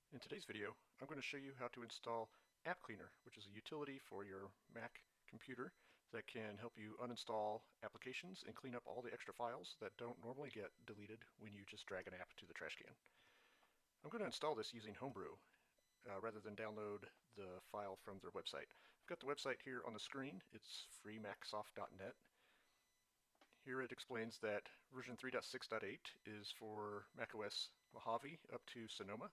In today's video, I'm going to show you how to install AppCleaner, which is a utility for your Mac computer that can help you uninstall applications and clean up all the extra files that don't normally get deleted when you just drag an app to the trash can. I'm going to install this using Homebrew rather than download the file from their website. I've got the website here on the screen. It's FreeMacSoft.net. Here it explains that version 3.6.8 is for Mac OS Mojave up to Sonoma.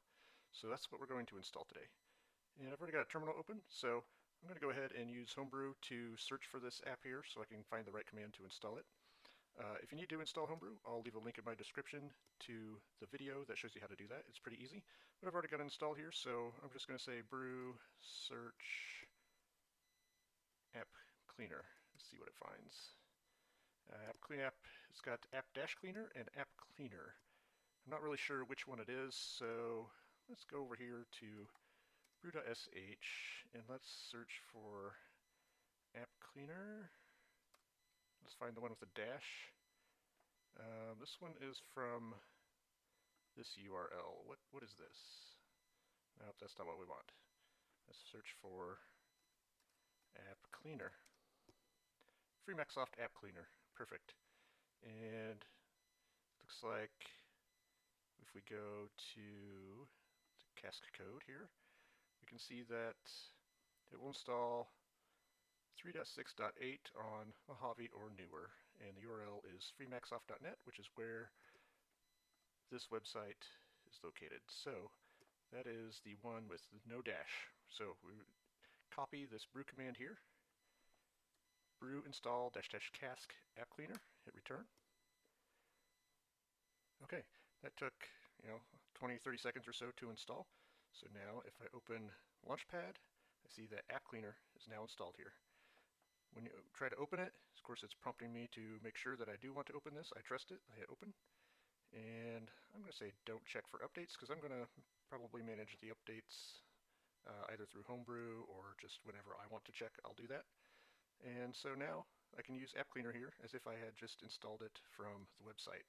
So that's what we're going to install today. And I've already got a terminal open, so I'm going to go ahead and use Homebrew to search for this app here so I can find the right command to install it. If you need to install Homebrew, I'll leave a link in my description to the video that shows you how to do that. It's pretty easy, but I've already got it installed here, so I'm just going to say brew search app cleaner. Let's see what it finds. It's got app-cleaner and app cleaner. I'm not really sure which one it is, so let's go over here to brew.sh and let's search for app cleaner. Let's find the one with the dash. This one is from this URL. What is this? Nope, that's not what we want. Let's search for app cleaner. FreeMacSoft AppCleaner. Perfect. And looks like if we go to the cask code here, we can see that it will install 3.6.8 on Mojave or newer, and the URL is freemacsoft.net, which is where this website is located. So that is the one with no dash. So we copy this brew command here, brew install -- cask app cleaner, hit return. Okay, that took 20-30 seconds or so to install. So now if I open Launchpad, I see that App Cleaner is now installed here. When you try to open it, of course it's prompting me to make sure that I do want to open this. I trust it. I hit open. And I'm going to say don't check for updates because I'm going to probably manage the updates either through Homebrew or just whenever I want to check, I'll do that. And so now I can use App Cleaner here as if I had just installed it from the website.